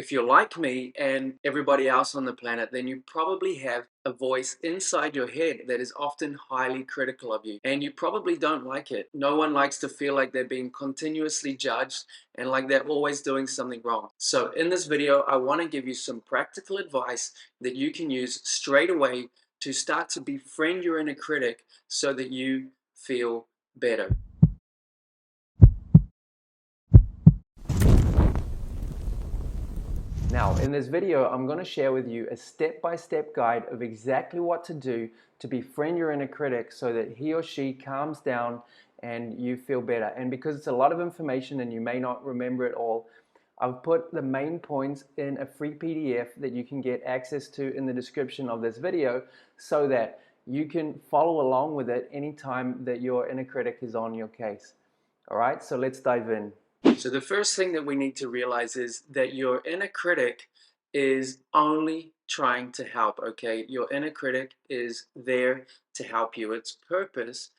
If you're like me and everybody else on the planet, then you probably have a voice inside your head that is often highly critical of you, and you probably don't like it. No one likes to feel like they're being continuously judged and like they're always doing something wrong. So in this video, I want to give you some practical advice that you can use straight away to start to befriend your inner critic so that you feel better. Now, in this video, I'm going to share with you a step-by-step guide of exactly what to do to befriend your inner critic so that he or she calms down and you feel better. And because it's a lot of information and you may not remember it all, I've put the main points in a free PDF that you can get access to in the description of this video so that you can follow along with it anytime that your inner critic is on your case. All right, so let's dive in. So the first thing that we need to realize is that your inner critic is only trying to help, okay? Your inner critic is there to help you. Its purpose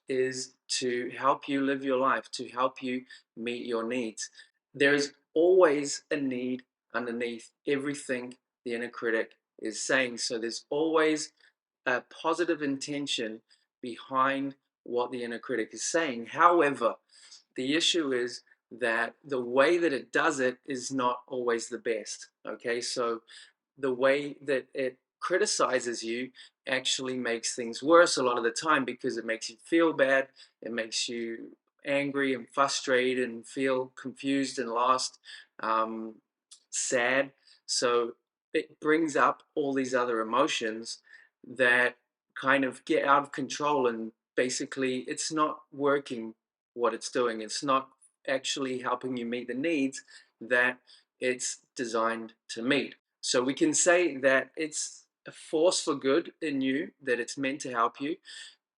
is to help you live your life, to help you meet your needs. There's always a need underneath everything the inner critic is saying. So there's always a positive intention behind what the inner critic is saying. However, the issue is that the way that it does it is not always the best. Okay, so the way that it criticizes you actually makes things worse a lot of the time because it makes you feel bad, it makes you angry and frustrated and feel confused and lost, um, sad. So it brings up all these other emotions that kind of get out of control, and basically it's not working what it's doing. It's not actually helping you meet the needs that it's designed to meet. So we can say that it's a force for good in you, that it's meant to help you,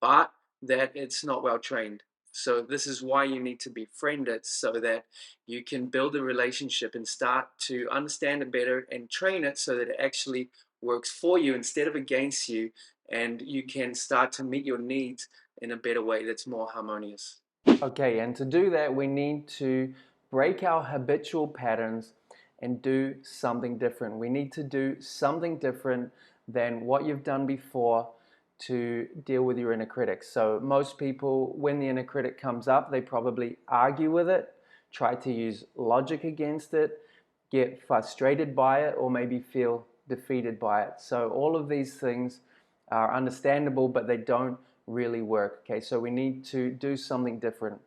but that it's not well trained. So this is why you need to befriend it so that you can build a relationship and start to understand it better and train it so that it actually works for you instead of against you, and you can start to meet your needs in a better way that's more harmonious. Okay, and to do that, we need to break our habitual patterns and do something different. We need to do something different than what you've done before to deal with your inner critic. So most people, when the inner critic comes up, they probably argue with it, try to use logic against it, get frustrated by it, or maybe feel defeated by it. So all of these things are understandable, but they don't really work. Okay, so we need to do something different.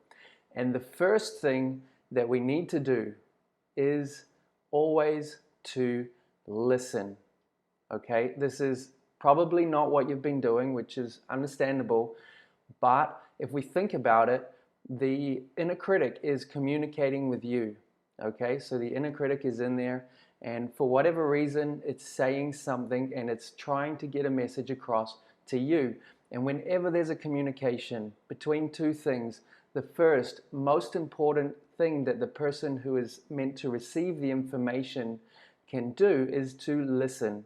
And the first thing that we need to do is always to listen. Okay, this is probably not what you've been doing, which is understandable, but if we think about it, the inner critic is communicating with you. Okay, so the inner critic is in there, and for whatever reason, it's saying something and it's trying to get a message across to you. And whenever there's a communication between two things, the first most important thing that the person who is meant to receive the information can do is to listen.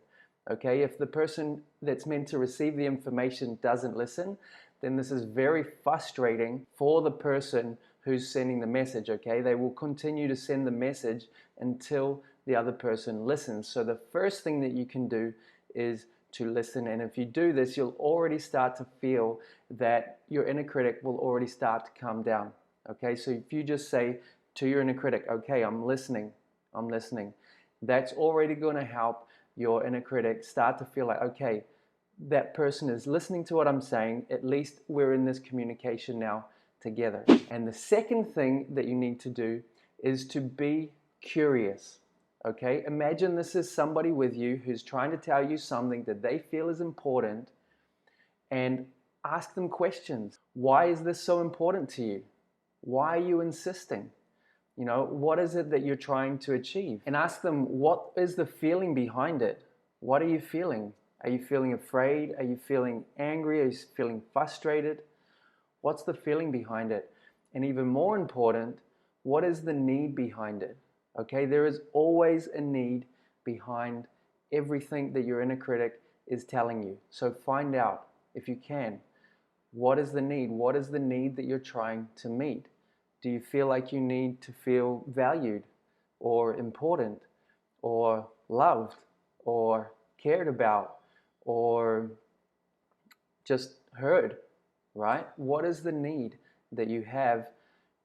Okay, if the person that's meant to receive the information doesn't listen, then this is very frustrating for the person who's sending the message. Okay, they will continue to send the message until the other person listens. So the first thing that you can do is to listen, and if you do this, you'll already start to feel that your inner critic will already start to calm down. Okay, so if you just say to your inner critic, okay, I'm listening, that's already going to help your inner critic start to feel like, okay, that person is listening to what I'm saying. At least we're in this communication now together. And the second thing that you need to do is to be curious. Okay, imagine this is somebody with you who's trying to tell you something that they feel is important, and ask them questions. Why is this so important to you? Why are you insisting? You know, what is it that you're trying to achieve? And ask them, what is the feeling behind it? What are you feeling? Are you feeling afraid? Are you feeling angry? Are you feeling frustrated? What's the feeling behind it? And even more important, what is the need behind it? Okay, there is always a need behind everything that your inner critic is telling you. So find out, if you can, what is the need? What is the need that you're trying to meet? Do you feel like you need to feel valued or important? or loved or cared about or just heard, right? What is the need that you have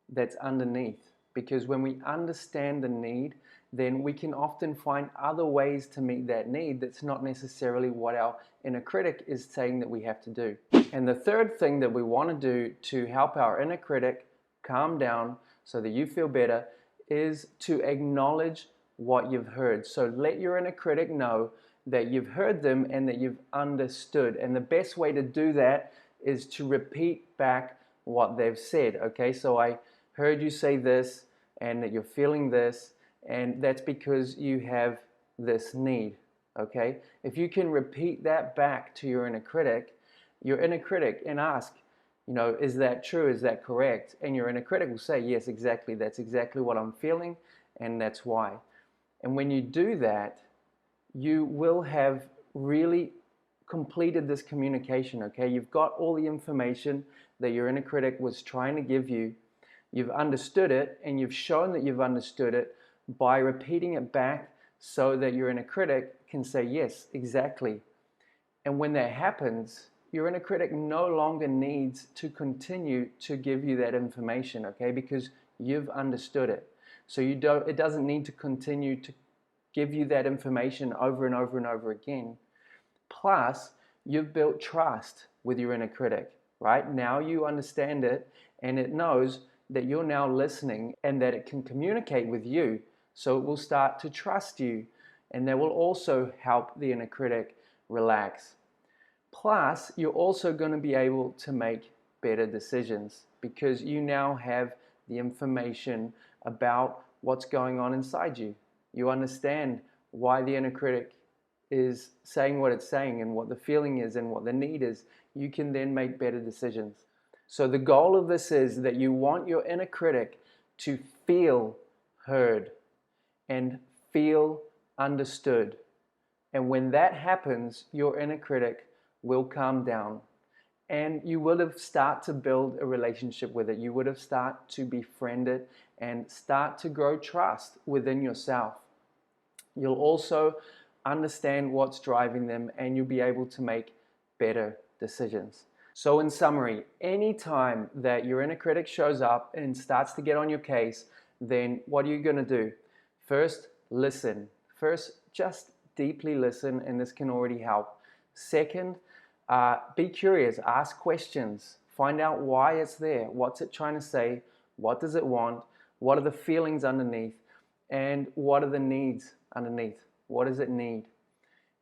that's underneath? Because when we understand the need, then we can often find other ways to meet that need that's not necessarily what our inner critic is saying that we have to do. And the third thing that we want to do to help our inner critic calm down so that you feel better is to acknowledge what you've heard. So let your inner critic know that you've heard them and that you've understood. And the best way to do that is to repeat back what they've said. Okay, so I heard you say this and that you're feeling this, and that's because you have this need. Okay, if you can repeat that back to your inner critic and ask, is that true? Is that correct? And your inner critic will say, yes, exactly. That's exactly what I'm feeling, and that's why. And when you do that, you will have really completed this communication, okay? You've got all the information that your inner critic was trying to give you. You've understood it, and you've shown that you've understood it by repeating it back so that your inner critic can say, yes, exactly. And when that happens, your inner critic no longer needs to continue to give you that information, okay? Because you've understood it. So it doesn't need to continue to give you that information over and over and over again. Plus, you've built trust with your inner critic, right? Now you understand it, and it knows that you're now listening and that it can communicate with you. So it will start to trust you, and that will also help the inner critic relax. Plus, you're also going to be able to make better decisions because you now have the information about what's going on inside you. You understand why the inner critic is saying what it's saying and what the feeling is and what the need is. You can then make better decisions. So the goal of this is that you want your inner critic to feel heard and feel understood. And when that happens, your inner critic will calm down, and you would have start to build a relationship with it. You would have start to befriend it and start to grow trust within yourself. You'll also understand what's driving them, and you'll be able to make better decisions. So in summary, anytime that your inner critic shows up and starts to get on your case, then what are you going to do? First, listen. First, just deeply listen, and this can already help. Second, be curious, ask questions, find out why it's there, what's it trying to say, what does it want, what are the feelings underneath, and what are the needs underneath, what does it need.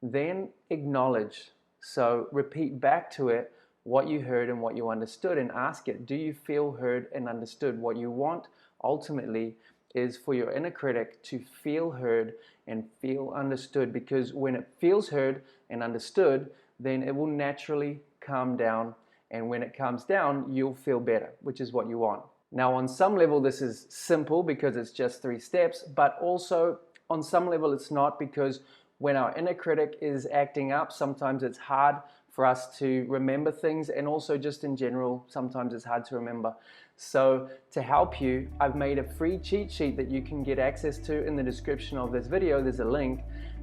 Then acknowledge, so repeat back to it what you heard and what you understood, and ask it, do you feel heard and understood? What you want ultimately is for your inner critic to feel heard and feel understood, because when it feels heard and understood, then it will naturally calm down, and when it calms down, you'll feel better, which is what you want. Now, on some level, this is simple because it's just 3 steps, but also on some level it's not, because when our inner critic is acting up, sometimes it's hard for us to remember things, and also just in general, sometimes it's hard to remember. So to help you, I've made a free cheat sheet that you can get access to in the description of this video. There's a link,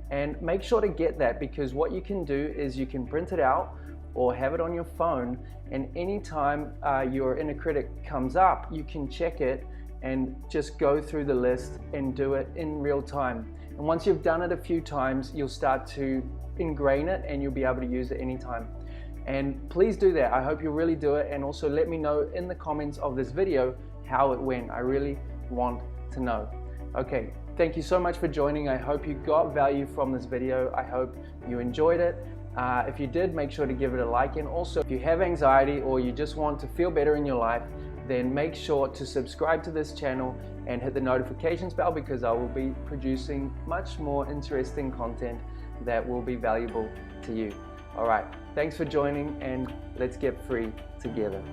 and make sure to get that, because what you can do is you can print it out or have it on your phone, and anytime your inner critic comes up, you can check it and just go through the list and do it in real time. And once you've done it a few times, you'll start to ingrain it and you'll be able to use it anytime. And please do that. I hope you really do it, and also let me know in the comments of this video how it went. I really want to know. Okay, thank you so much for joining. I hope you got value from this video. I hope you enjoyed it. If you did, make sure to give it a like, and also if you have anxiety or you just want to feel better in your life, then make sure to subscribe to this channel and hit the notifications bell, because I will be producing much more interesting content that will be valuable to you. All right, thanks for joining, and let's get free together.